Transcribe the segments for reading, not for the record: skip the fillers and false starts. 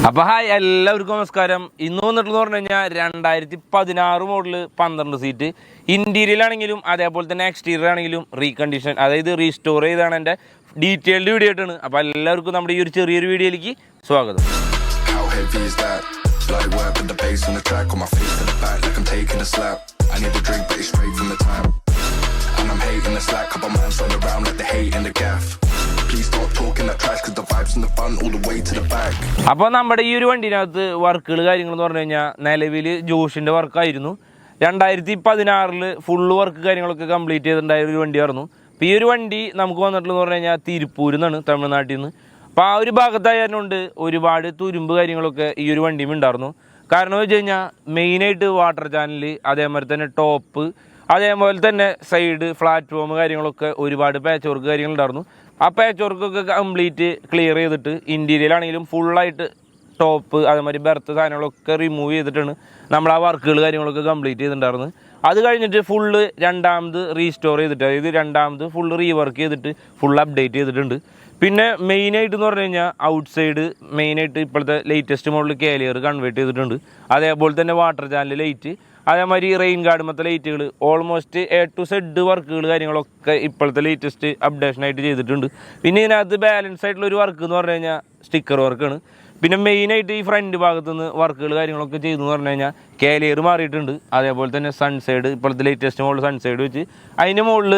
അപ്പോൾ ഹായ് എല്ലാവർക്കും നമസ്കാരം. ഇന്ന് വന്നിട്ടെന്ന് പറഞ്ഞു കഴിഞ്ഞാൽ 2016 മോഡൽ 12 സീറ്റ് ഇൻറ്റീരിയലാണെങ്കിലും അതേപോലെ തന്നെ എക്സ്റ്റീരിയർ ആണെങ്കിലും റീകണ്ടീഷൻ അതായത് റീസ്റ്റോർ ചെയ്താണ് എൻ്റെ ഡീറ്റെയിൽഡ് വീഡിയോ ആയിട്ടാണ്. അപ്പോൾ എല്ലാവർക്കും നമ്മുടെ ഈ ഒരു ചെറിയൊരു വീഡിയോയിലേക്ക് സ്വാഗതം. അപ്പോൾ നമ്മുടെ ഈ ഒരു വണ്ടീനകത്ത് വർക്കുകൾ കാര്യങ്ങൾ എന്ന് പറഞ്ഞു കഴിഞ്ഞാൽ നിലവിൽ ജോഷിൻ്റെ വർക്കായിരുന്നു. 2016 ഫുള്ള് വർക്ക് കാര്യങ്ങളൊക്കെ കംപ്ലീറ്റ് ചെയ്തിട്ടുണ്ടായ ഒരു വണ്ടിയായിരുന്നു. അപ്പോൾ ഈ ഒരു വണ്ടി നമുക്ക് വന്നിട്ടുള്ളതെന്ന് പറഞ്ഞു കഴിഞ്ഞാൽ തിരുപ്പൂരിൽ നിന്നാണ്, തമിഴ്നാട്ടിൽ നിന്ന്. അപ്പോൾ ആ ഒരു ഭാഗത്തായതുകൊണ്ട് ഒരുപാട് തുരുമ്പ് കാര്യങ്ങളൊക്കെ ഈ ഒരു വണ്ടിയും ഉണ്ടായിരുന്നു. കാരണം എന്ന് വെച്ച് കഴിഞ്ഞാൽ മെയിനായിട്ട് വാട്ടർ ചാനൽ, അതേമാതിരി തന്നെ ടോപ്പ്, അതേപോലെ തന്നെ സൈഡ് പ്ലാറ്റ്ഫോം കാര്യങ്ങളൊക്കെ ഒരുപാട് പാച്ച് വർക്ക് കാര്യങ്ങളുണ്ടായിരുന്നു. ആ പാച്ച് വർക്കൊക്കെ കംപ്ലീറ്റ് ക്ലിയർ ചെയ്തിട്ട് ഇൻറ്റീരിയലാണെങ്കിലും ഫുള്ളായിട്ട് ടോപ്പ് അതേമാതിരി ബെർത്ത് സാധനങ്ങളൊക്കെ റിമൂവ് ചെയ്തിട്ടാണ് നമ്മൾ ആ വർക്കുകൾ കാര്യങ്ങളൊക്കെ കംപ്ലീറ്റ് ചെയ്തിട്ടുണ്ടായിരുന്നത്. അത് കഴിഞ്ഞിട്ട് ഫുള്ള് രണ്ടാമത് റീസ്റ്റോർ ചെയ്തിട്ട്, അതായത് രണ്ടാമത് ഫുള്ള് റീവർക്ക് ചെയ്തിട്ട് ഫുൾ അപ്ഡേറ്റ് ചെയ്തിട്ടുണ്ട്. പിന്നെ മെയിനായിട്ട് എന്ന് പറഞ്ഞു കഴിഞ്ഞാൽ ഔട്ട് സൈഡ് മെയിനായിട്ട് ഇപ്പോഴത്തെ ലേറ്റസ്റ്റ് മോഡൽ കാലിയർ കൺവേർട്ട് ചെയ്തിട്ടുണ്ട്. അതേപോലെ തന്നെ വാട്ടർ ചാനൽ ലൈറ്റ്, അതേമാതിരി റെയിൻ ഗാർഡുമത്തെ ലൈറ്റുകൾ, ഓൾമോസ്റ്റ് A to Z വർക്കുകൾ കാര്യങ്ങളൊക്കെ ഇപ്പോഴത്തെ ലേറ്റസ്റ്റ് അപ്ഡേഷനായിട്ട് ചെയ്തിട്ടുണ്ട്. പിന്നെ ഇതിനകത്ത് ബാലൻസ് ആയിട്ടുള്ള ഒരു വർക്ക് എന്ന് പറഞ്ഞു കഴിഞ്ഞാൽ സ്റ്റിക്കർ വർക്കാണ്. പിന്നെ മെയിനായിട്ട് ഈ ഫ്രണ്ട് ഭാഗത്തു നിന്ന് വർക്കുകൾ കാര്യങ്ങളൊക്കെ ചെയ്തെന്ന് പറഞ്ഞു കഴിഞ്ഞാൽ കാലിയർ മാറിയിട്ടുണ്ട്. അതേപോലെ തന്നെ സൺസൈഡ് ഇപ്പോഴത്തെ ലേറ്റസ്റ്റ് മോഡൽ സൺസൈഡ് വെച്ച് അതിൻ്റെ മുകളിൽ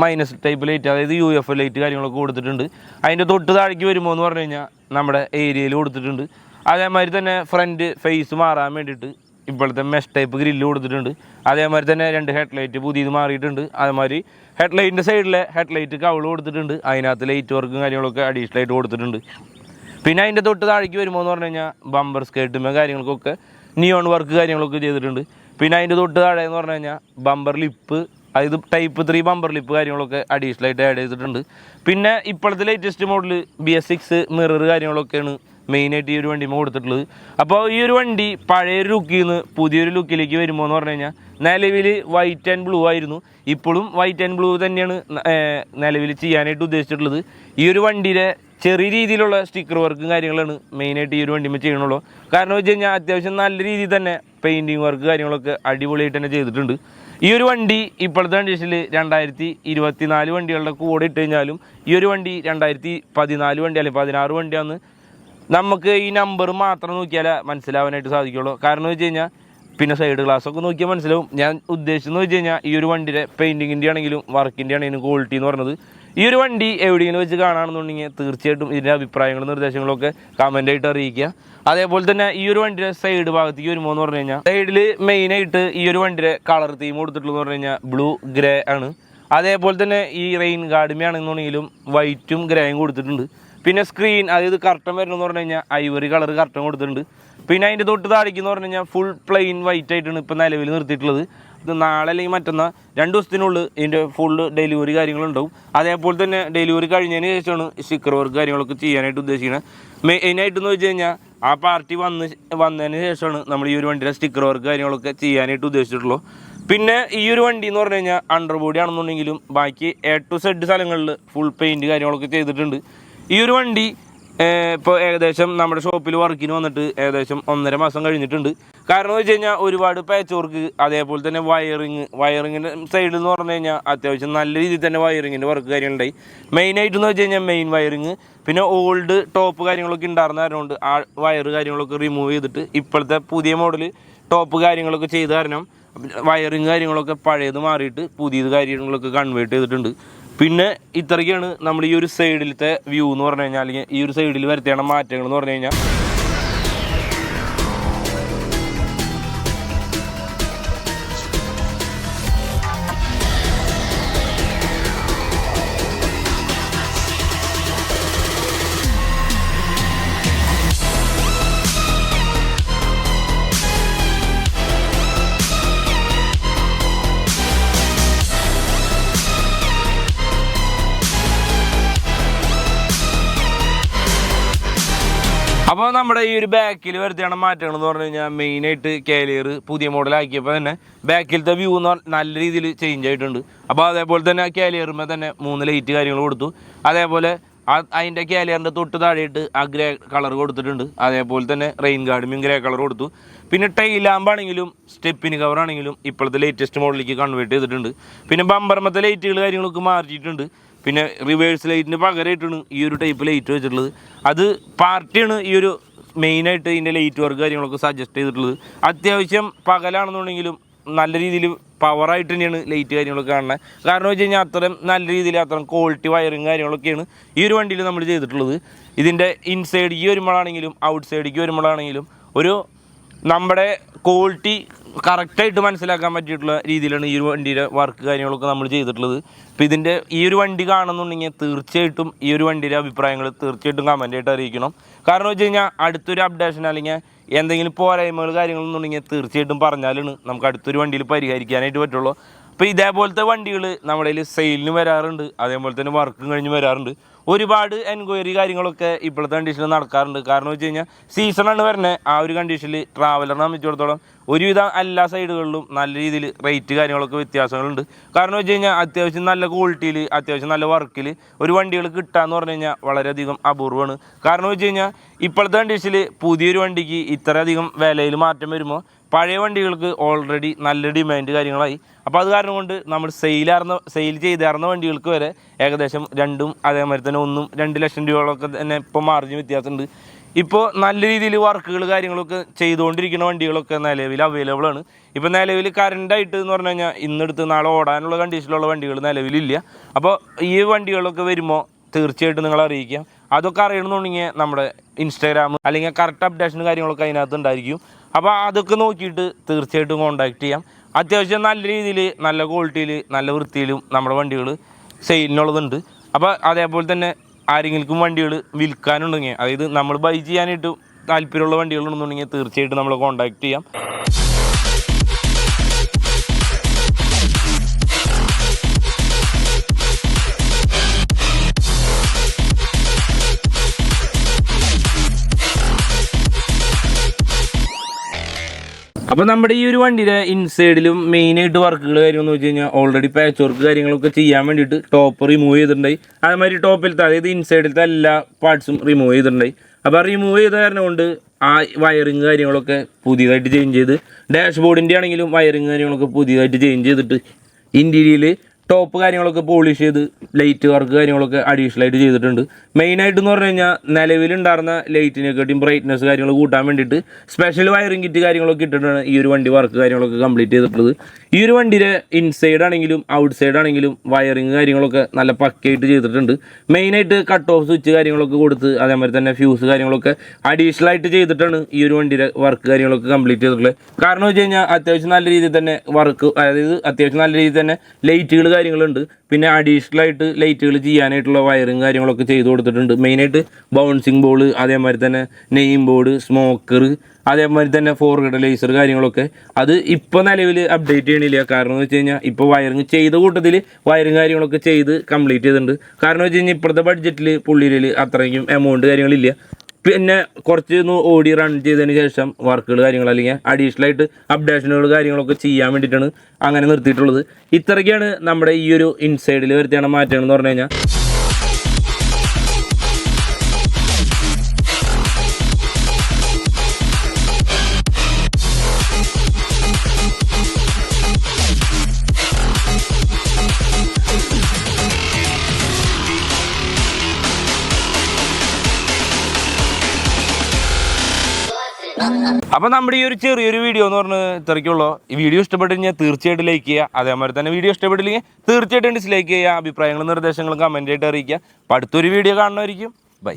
മൈനസ് ടൈപ്പ് ലൈറ്റ്, അതായത് UFO ലൈറ്റ് കാര്യങ്ങളൊക്കെ കൊടുത്തിട്ടുണ്ട്. അതിൻ്റെ തൊട്ട് താഴേക്ക് വരുമ്പോൾ എന്ന് പറഞ്ഞു കഴിഞ്ഞാൽ നമ്മുടെ ഏരിയയിൽ കൊടുത്തിട്ടുണ്ട്. അതേമാതിരി തന്നെ ഫ്രണ്ട് ഫേസ് മാറാൻ വേണ്ടിയിട്ട് ഇപ്പോഴത്തെ മെഷ് ടൈപ്പ് ഗ്രില്ല് കൊടുത്തിട്ടുണ്ട്. അതേമാതിരി തന്നെ 2 ഹെഡ്ലൈറ്റ് പുതിയത് മാറിയിട്ടുണ്ട്. അതേമാതിരി ഹെഡ്ലൈറ്റിൻ്റെ സൈഡിലെ ഹെഡ്ലൈറ്റ് കവള് കൊടുത്തിട്ടുണ്ട്. അതിനകത്ത് ലൈറ്റ് വർക്കും കാര്യങ്ങളൊക്കെ അഡീഷണൽ ആയിട്ട് കൊടുത്തിട്ടുണ്ട്. പിന്നെ അതിൻ്റെ തൊട്ട് താഴേക്ക് വരുമ്പോൾ എന്ന് പറഞ്ഞു കഴിഞ്ഞാൽ ബമ്പർ സ്കേർട്ടുമേ കാര്യങ്ങൾക്കൊക്കെ നിയോൺ വർക്ക് കാര്യങ്ങളൊക്കെ ചെയ്തിട്ടുണ്ട്. പിന്നെ അതിൻ്റെ തൊട്ട് താഴെ എന്ന് പറഞ്ഞു കഴിഞ്ഞാൽ ബമ്പർ ലിപ്പ്, അതായത് ടൈപ്പ് 3 ബമ്പർ ലിപ്പ് കാര്യങ്ങളൊക്കെ അഡീഷണൽ ആയിട്ട് ആഡ് ചെയ്തിട്ടുണ്ട്. പിന്നെ ഇപ്പോഴത്തെ ലേറ്റസ്റ്റ് മോഡൽ BS6 മിറർ കാര്യങ്ങളൊക്കെയാണ് മെയിനായിട്ട് ഈ ഒരു വണ്ടി കൊടുത്തിട്ടുള്ളത്. അപ്പോൾ ഈ ഒരു വണ്ടി പഴയൊരു ലുക്കിൽ നിന്ന് പുതിയൊരു ലുക്കിലേക്ക് വരുമ്പോൾ എന്ന് പറഞ്ഞു കഴിഞ്ഞാൽ നിലവിൽ വൈറ്റ് ആൻഡ് ബ്ലൂ ആയിരുന്നു. ഇപ്പോഴും വൈറ്റ് ആൻഡ് ബ്ലൂ തന്നെയാണ് നിലവിൽ ചെയ്യാനായിട്ട് ഉദ്ദേശിച്ചിട്ടുള്ളത്. ഈ ഒരു വണ്ടിയുടെ ചെറിയ രീതിയിലുള്ള സ്റ്റിക്കർ വർക്കും കാര്യങ്ങളാണ് മെയിനായിട്ട് ഈ ഒരു വണ്ടിയിൽ ചെയ്യണുള്ളൂ. കാരണം വെച്ച് കഴിഞ്ഞാൽ അത്യാവശ്യം നല്ല രീതിയിൽ തന്നെ പെയിൻറ്റിങ് വർക്ക് കാര്യങ്ങളൊക്കെ അടിപൊളിയായിട്ട് തന്നെ ചെയ്തിട്ടുണ്ട്. ഈ ഒരു വണ്ടി ഇപ്പോഴത്തെ കണ്ടീഷനിൽ 2024 വണ്ടികളുടെ കൂടെ ഇട്ട് കഴിഞ്ഞാലും ഈ ഒരു വണ്ടി 2014 വണ്ടി അല്ലെങ്കിൽ 16 വണ്ടിയാന്ന് നമുക്ക് ഈ നമ്പർ മാത്രം നോക്കിയാലേ മനസ്സിലാവാനായിട്ട് സാധിക്കുള്ളൂ. കാരണം എന്ന് വെച്ച് കഴിഞ്ഞാൽ പിന്നെ സൈഡ് ഗ്ലാസ്സൊക്കെ നോക്കിയാൽ മനസ്സിലാവും. ഞാൻ ഉദ്ദേശിച്ചെന്ന് വെച്ച് കഴിഞ്ഞാൽ ഈ ഒരു വണ്ടിയുടെ പെയിൻറ്റിങ്ങിൻ്റെ ആണെങ്കിലും വർക്കിൻ്റെ ആണെങ്കിലും ക്വാളിറ്റി എന്ന് പറയുന്നത് ഈ ഒരു വണ്ടി എവിടെയെങ്കിലും വെച്ച് കാണുകയാണെന്നുണ്ടെങ്കിൽ തീർച്ചയായിട്ടും ഇതിൻ്റെ അഭിപ്രായങ്ങളും നിർദ്ദേശങ്ങളൊക്കെ കമൻ്റായിട്ട് അറിയിക്കുക. അതേപോലെ തന്നെ ഈ ഒരു വണ്ടിയുടെ സൈഡ് ഭാഗത്തേക്ക് വരുമ്പോൾ എന്ന് പറഞ്ഞു കഴിഞ്ഞാൽ സൈഡിൽ മെയിനായിട്ട് ഈ ഒരു വണ്ടിയുടെ കളർ തീം കൊടുത്തിട്ടുള്ളതെന്ന് പറഞ്ഞു കഴിഞ്ഞാൽ ബ്ലൂ ഗ്രേ ആണ്. അതേപോലെ തന്നെ ഈ റെയിൻ ഗാർഡുമേ ആണെന്നുണ്ടെങ്കിലും വൈറ്റും ഗ്രേയും കൊടുത്തിട്ടുണ്ട്. പിന്നെ സ്ക്രീൻ, അതായത് കർട്ടൻ വരുന്നതെന്ന് പറഞ്ഞു കഴിഞ്ഞാൽ ഐവറി കളർ കർട്ടൻ കൊടുത്തിട്ടുണ്ട്. പിന്നെ അതിൻ്റെ തൊട്ട് താഴേക്കെന്ന് പറഞ്ഞു കഴിഞ്ഞാൽ ഫുൾ പ്ലെയിൻ വൈറ്റ് ആയിട്ടാണ് ഇപ്പോൾ നിലവിൽ നിർത്തിയിട്ടുള്ളത്. ഇത് നാളെ അല്ലെങ്കിൽ മറ്റന്നാൾ 2 ദിവസത്തിനുള്ളിൽ ഇതിൻ്റെ ഫുള്ള് ഡെലിവറി കാര്യങ്ങളുണ്ടാവും. അതേപോലെ തന്നെ ഡെലിവറി കഴിഞ്ഞതിന് ശേഷമാണ് സ്റ്റിക്കർ വർക്ക് കാര്യങ്ങളൊക്കെ ചെയ്യാനായിട്ട് ഉദ്ദേശിക്കുന്നത്. മെയിനായിട്ടെന്ന് വെച്ച് കഴിഞ്ഞാൽ ആ പാർട്ടി വന്നതിന് ശേഷമാണ് നമ്മൾ ഈ ഒരു വണ്ടിയുടെ സ്റ്റിക്കർ വർക്ക് കാര്യങ്ങളൊക്കെ ചെയ്യാനായിട്ട് ഉദ്ദേശിച്ചിട്ടുള്ളൂ. പിന്നെ ഈ ഒരു വണ്ടി എന്ന് പറഞ്ഞു കഴിഞ്ഞാൽ അണ്ടർ ബോഡി ആണെന്നുണ്ടെങ്കിലും ബാക്കി A to Z സ്ഥലങ്ങളിൽ ഫുൾ പെയിൻറ്റ് കാര്യങ്ങളൊക്കെ ചെയ്തിട്ടുണ്ട്. ഈ ഒരു വണ്ടി ഇപ്പോൾ ഏകദേശം നമ്മുടെ ഷോപ്പിൽ വർക്കിന് വന്നിട്ട് ഏകദേശം 1.5 മാസം കഴിഞ്ഞിട്ടുണ്ട്. കാരണം എന്ന് വെച്ച് കഴിഞ്ഞാൽ ഒരുപാട് പാച്ച് വർക്ക്, അതേപോലെ തന്നെ വയറിങ്ങിൻ്റെ സൈഡിൽ എന്ന് പറഞ്ഞു കഴിഞ്ഞാൽ അത്യാവശ്യം നല്ല രീതിയിൽ തന്നെ വയറിങ്ങിൻ്റെ വർക്ക് കാര്യങ്ങളുണ്ടായി. മെയിനായിട്ടെന്ന് വെച്ച് കഴിഞ്ഞാൽ മെയിൻ വയറിങ്, പിന്നെ ഓൾഡ് ടോപ്പ് കാര്യങ്ങളൊക്കെ ഉണ്ടായിരുന്ന കാരണമുണ്ട് ആ വയർ കാര്യങ്ങളൊക്കെ റിമൂവ് ചെയ്തിട്ട് ഇപ്പോഴത്തെ പുതിയ മോഡൽ ടോപ്പ് കാര്യങ്ങളൊക്കെ ചെയ്ത് കാരണം വയറിങ് കാര്യങ്ങളൊക്കെ പഴയത് മാറിയിട്ട് പുതിയത് കാര്യങ്ങളൊക്കെ കൺവേർട്ട് ചെയ്തിട്ടുണ്ട്. പിന്നെ ഇത്രയ്ക്കാണ് നമ്മൾ ഈ ഒരു സൈഡിലത്തെ വ്യൂ എന്ന് പറഞ്ഞു കഴിഞ്ഞാൽ, അല്ലെങ്കിൽ ഈ ഒരു സൈഡിൽ വരുത്തിയാണ് മാറ്റങ്ങൾ എന്ന് പറഞ്ഞു കഴിഞ്ഞാൽ. അപ്പോൾ നമ്മുടെ ഈ ഒരു ബാക്കിൽ വരുത്തിയാണ് മാറ്റങ്ങൾ എന്ന് പറഞ്ഞു കഴിഞ്ഞാൽ മെയിനായിട്ട് കാലിയർ പുതിയ മോഡലാക്കിയപ്പോൾ തന്നെ ബാക്കിലത്തെ വ്യൂ എന്ന് പറഞ്ഞാൽ നല്ല രീതിയിൽ ചേഞ്ച് ആയിട്ടുണ്ട്. അപ്പോൾ അതേപോലെ തന്നെ കാലിയറുമ്പോൾ തന്നെ 3 ലൈറ്റ് കാര്യങ്ങൾ കൊടുത്തു. അതേപോലെ അതിൻ്റെ കാലിയറിൻ്റെ തൊട്ട് താഴെയിട്ട് ആ ഗ്രേ കളർ കൊടുത്തിട്ടുണ്ട്. അതേപോലെ തന്നെ റെയിൻ ഗാർഡും ഗ്രേ കളർ കൊടുത്തു. പിന്നെ ടൈൽ ലാമ്പാണെങ്കിലും സ്റ്റെപ്പിന് കവറാണെങ്കിലും ഇപ്പോഴത്തെ ലേറ്റസ്റ്റ് മോഡലിലേക്ക് കൺവേർട്ട് ചെയ്തിട്ടുണ്ട്. പിന്നെ ബമ്പർമത്തെ ലൈറ്റുകൾ കാര്യങ്ങളൊക്കെ മാറ്റിയിട്ടുണ്ട്. പിന്നെ റിവേഴ്സ് ലൈറ്റിന് പകരമായിട്ടാണ് ഈ ഒരു ടൈപ്പ് ലൈറ്റ് വെച്ചിട്ടുള്ളത്. അത് പാർട്ടിയാണ് ഈ ഒരു മെയിനായിട്ട് ഇതിൻ്റെ ലൈറ്റ് വർക്ക് കാര്യങ്ങളൊക്കെ സജസ്റ്റ് ചെയ്തിട്ടുള്ളത്. അത്യാവശ്യം പകലാണെന്നുണ്ടെങ്കിലും നല്ല രീതിയിൽ പവറായിട്ട് തന്നെയാണ് ലൈറ്റ് കാര്യങ്ങളൊക്കെ കാണുന്നത്. കാരണം വെച്ച് കഴിഞ്ഞാൽ അത്രയും നല്ല രീതിയിൽ അത്രയും ക്വാളിറ്റി വയറിങ് കാര്യങ്ങളൊക്കെയാണ് ഈ ഒരു വണ്ടിയിൽ നമ്മൾ ചെയ്തിട്ടുള്ളത്. ഇതിൻ്റെ ഇൻസൈഡിലേക്ക് വരുമ്പോഴാണെങ്കിലും ഔട്ട് സൈഡിലേക്ക് വരുമ്പോഴാണെങ്കിലും ഒരു നമ്മുടെ ക്വാളിറ്റി കറക്റ്റായിട്ട് മനസ്സിലാക്കാൻ പറ്റിയിട്ടുള്ള രീതിയിലാണ് ഈ ഒരു വണ്ടിയുടെ വർക്ക് കാര്യങ്ങളൊക്കെ നമ്മൾ ചെയ്തിട്ടുള്ളത്. അപ്പോൾ ഇതിൻ്റെ ഈ ഒരു വണ്ടി കാണുന്നുണ്ടെങ്കിൽ തീർച്ചയായിട്ടും ഈ ഒരു വണ്ടിയുടെ അഭിപ്രായങ്ങൾ തീർച്ചയായിട്ടും കമൻറ്റായിട്ട് അറിയിക്കണം. കാരണം വെച്ച് കഴിഞ്ഞാൽ അടുത്തൊരു അപ്ഡേഷൻ അല്ലെങ്കിൽ എന്തെങ്കിലും പോരായ്മകൾ കാര്യങ്ങളൊന്നുണ്ടെങ്കിൽ തീർച്ചയായിട്ടും പറഞ്ഞാലാണ് നമുക്ക് അടുത്തൊരു വണ്ടിയിൽ പരിഹരിക്കാനായിട്ട് പറ്റുള്ളൂ. അപ്പോൾ ഇതേപോലത്തെ വണ്ടികൾ നമ്മുടെ കയ്യിൽ സെയിലിന് വരാറുണ്ട്. അതേപോലെ തന്നെ വർക്കും കഴിഞ്ഞ് വരാറുണ്ട്. ഒരുപാട് എൻക്വയറി കാര്യങ്ങളൊക്കെ ഇപ്പോഴത്തെ കണ്ടീഷനിൽ നടക്കാറുണ്ട്. കാരണം വെച്ച് കഴിഞ്ഞാൽ സീസണാണ് വരുന്നത്. ആ ഒരു കണ്ടീഷനിൽ ട്രാവലറിനെ സംബന്ധിച്ചിടത്തോളം ഒരുവിധം എല്ലാ സൈഡുകളിലും നല്ല രീതിയിൽ റേറ്റ് കാര്യങ്ങളൊക്കെ വ്യത്യാസങ്ങളുണ്ട്. കാരണം വെച്ച് കഴിഞ്ഞാൽ അത്യാവശ്യം നല്ല ക്വാളിറ്റിയിൽ അത്യാവശ്യം നല്ല വർക്കിൽ ഒരു വണ്ടികൾ കിട്ടുകയെന്ന് പറഞ്ഞു കഴിഞ്ഞാൽ വളരെയധികം അപൂർവമാണ്. കാരണം വെച്ച് കഴിഞ്ഞാൽ ഇപ്പോഴത്തെ കണ്ടീഷനിൽ പുതിയൊരു വണ്ടിക്ക് ഇത്രയധികം വിലയിൽ മാറ്റം വരുമ്പോൾ പഴയ വണ്ടികൾക്ക് ഓൾറെഡി നല്ല ഡിമാൻഡ് കാര്യങ്ങളായി. അപ്പോൾ അത് കാരണം കൊണ്ട് നമ്മൾ സെയിൽ ചെയ്തായിരുന്ന വണ്ടികൾക്ക് വരെ ഏകദേശം 2ഉം അതേമാതിരി തന്നെ 1-2 ലക്ഷം രൂപകളൊക്കെ തന്നെ ഇപ്പോൾ മാർജിൻ വ്യത്യാസമുണ്ട്. ഇപ്പോൾ നല്ല രീതിയിൽ വർക്കുകൾ കാര്യങ്ങളൊക്കെ ചെയ്തുകൊണ്ടിരിക്കുന്ന വണ്ടികളൊക്കെ നിലവിൽ അവൈലബിൾ ആണ്. ഇപ്പോൾ നിലവിൽ കറണ്ടായിട്ട് എന്ന് പറഞ്ഞു കഴിഞ്ഞാൽ ഇന്നെടുത്ത് നാളെ ഓടാനുള്ള കണ്ടീഷനിലുള്ള വണ്ടികൾ നിലവിലില്ല. അപ്പോൾ ഈ വണ്ടികളൊക്കെ വരുമ്പോൾ തീർച്ചയായിട്ടും നിങ്ങൾ അറിയിക്കാം. അതൊക്കെ അറിയണമെന്നുണ്ടെങ്കിൽ നമ്മുടെ ഇൻസ്റ്റാഗ്രാം അല്ലെങ്കിൽ കറക്റ്റ് അപ്ഡേഷൻ കാര്യങ്ങളൊക്കെ അതിനകത്ത് ഉണ്ടായിരിക്കും. അപ്പോൾ അതൊക്കെ നോക്കിയിട്ട് തീർച്ചയായിട്ടും കോൺടാക്റ്റ് ചെയ്യാം. അത്യാവശ്യം നല്ല രീതിയിൽ നല്ല ക്വാളിറ്റിയിൽ നല്ല വൃത്തിയിലും നമ്മുടെ വണ്ടികൾ സെയിലിനുള്ളതുണ്ട്. അപ്പോൾ അതേപോലെ തന്നെ ആരെങ്കിലും വണ്ടികൾ വിൽക്കാനുണ്ടെങ്കിൽ അതായത് നമ്മൾ ബൈ ചെയ്യാനായിട്ട് താല്പര്യമുള്ള വണ്ടികളുണ്ടെന്നുണ്ടെങ്കിൽ തീർച്ചയായിട്ടും നമ്മൾ കോൺടാക്റ്റ് ചെയ്യാം. അപ്പോൾ നമ്മുടെ ഈ ഒരു വണ്ടിയുടെ ഇൻസൈഡിലും മെയിനായിട്ട് വർക്കുകൾ കാര്യമെന്ന് വെച്ച് കഴിഞ്ഞാൽ ഓൾറെഡി പാച്ച് വർക്ക് കാര്യങ്ങളൊക്കെ ചെയ്യാൻ വേണ്ടിയിട്ട് ടോപ്പ് റിമൂവ് ചെയ്തിട്ടുണ്ടായി. അതേമാതിരി ടോപ്പിലത്തെ അതായത് ഇൻസൈഡിലത്തെ എല്ലാ പാർട്സും റിമൂവ് ചെയ്തിട്ടുണ്ടായി. അപ്പോൾ റിമൂവ് ചെയ്ത കാരണം കൊണ്ട് ആ വയറിങ് കാര്യങ്ങളൊക്കെ പുതിയതായിട്ട് ചേഞ്ച് ചെയ്ത് ഡാഷ്ബോർഡിൻ്റെ ആണെങ്കിലും വയറിങ് കാര്യങ്ങളൊക്കെ പുതിയതായിട്ട് ചേഞ്ച് ചെയ്തിട്ട് ഇൻറ്റീരിയൽ ടോപ്പ് കാര്യങ്ങളൊക്കെ പോളിഷ് ചെയ്ത് ലൈറ്റ് വർക്ക് കാര്യങ്ങളൊക്കെ അഡീഷണൽ ആയിട്ട് ചെയ്തിട്ടുണ്ട്. മെയിനായിട്ട് എന്ന് പറഞ്ഞു കഴിഞ്ഞാൽ നിലവിലുണ്ടായിരുന്ന ലൈറ്റിനെക്കാട്ടിയും ബ്രൈറ്റ്നസ് കാര്യങ്ങൾ കൂട്ടാൻ വേണ്ടിയിട്ട് സ്പെഷ്യൽ വയറിംഗ് കിറ്റ് കാര്യങ്ങളൊക്കെ ഇട്ടിട്ടാണ് ഈ ഒരു വണ്ടി വർക്ക് കാര്യങ്ങളൊക്കെ കംപ്ലീറ്റ് ചെയ്തിട്ടുള്ളത്. ഈ ഒരു വണ്ടിയുടെ ഇൻസൈഡ് ആണെങ്കിലും ഔട്ട് സൈഡ് ആണെങ്കിലും വയറിങ് കാര്യങ്ങളൊക്കെ നല്ല പക്കയായിട്ട് ചെയ്തിട്ടുണ്ട്. മെയിനായിട്ട് കട്ട് ഓഫ് സ്വിച്ച് കാര്യങ്ങളൊക്കെ കൊടുത്ത് അതേമാതിരി തന്നെ ഫ്യൂസ് കാര്യങ്ങളൊക്കെ അഡീഷണൽ ആയിട്ട് ചെയ്തിട്ടാണ് ഈ ഒരു വണ്ടിയുടെ വർക്ക് കാര്യങ്ങളൊക്കെ കംപ്ലീറ്റ് ചെയ്തിട്ടുള്ളത്. കാരണം വെച്ച് കഴിഞ്ഞാൽ അത്യാവശ്യം നല്ല രീതിയിൽ തന്നെ വർക്ക് അതായത് അത്യാവശ്യം നല്ല രീതിയിൽ തന്നെ ലൈറ്റുകൾ കാര്യങ്ങളുണ്ട്. പിന്നെ അഡീഷണൽ ആയിട്ട് ലൈറ്റുകൾ ചെയ്യാനായിട്ടുള്ള വയറിങ് കാര്യങ്ങളൊക്കെ ചെയ്ത് കൊടുത്തിട്ടുണ്ട്. മെയിനായിട്ട് ബൗൺസിങ് ബോൾ അതേമാതിരി തന്നെ നെയിം ബോർഡ് സ്മോക്കർ അതേമാതിരി തന്നെ ഫോർവേഡ് ലേസർ കാര്യങ്ങളൊക്കെ അത് ഇപ്പോൾ നിലവിൽ അപ്ഡേറ്റ് ചെയ്യണില്ല. കാരണം എന്ന് വെച്ച് കഴിഞ്ഞാൽ ഇപ്പോൾ വയറിങ് ചെയ്ത കൂട്ടത്തിൽ വയറിങ് കാര്യങ്ങളൊക്കെ ചെയ്ത് കംപ്ലീറ്റ് ചെയ്തിട്ടുണ്ട്. കാരണം വെച്ച് കഴിഞ്ഞാൽ ഇപ്പോഴത്തെ ബഡ്ജറ്റിൽ പുള്ളിയിൽ അത്രയ്ക്കും എമൗണ്ട് കാര്യങ്ങളില്ല. പിന്നെ കുറച്ച് ഓടി റൺ ചെയ്തതിന് ശേഷം വർക്കുകൾ കാര്യങ്ങൾ അല്ലെങ്കിൽ അഡീഷണൽ ആയിട്ട് അപ്ഡേഷനുകൾ കാര്യങ്ങളൊക്കെ ചെയ്യാൻ വേണ്ടിയിട്ടാണ് അങ്ങനെ നിർത്തിയിട്ടുള്ളത്. ഇത്രയ്ക്കാണ് നമ്മുടെ ഈ ഒരു ഇൻസൈഡിൽ വരുത്തിയാണ് മാറ്റങ്ങൾ എന്ന് പറഞ്ഞു കഴിഞ്ഞാൽ. അപ്പോൾ നമ്മുടെ ഈ ഒരു ചെറിയൊരു വീഡിയോ എന്ന് പറഞ്ഞ് ഇത്രയ്ക്കുള്ളൂ. ഈ വീഡിയോ ഇഷ്ടപ്പെട്ട് കഴിഞ്ഞാൽ തീർച്ചയായിട്ടും ലൈക്ക് ചെയ്യുക. അതേമാതിരി തന്നെ വീഡിയോ ഇഷ്ടപ്പെട്ടില്ലെങ്കിൽ തീർച്ചയായിട്ടും ഡിസ്ലൈക്ക് ചെയ്യുക. അഭിപ്രായങ്ങളും നിർദ്ദേശങ്ങളും കമൻറ്റായിട്ട് അറിയിക്കുക. അപ്പോൾ അടുത്തൊരു വീഡിയോ കാണുന്നതായിരിക്കും. ബൈ.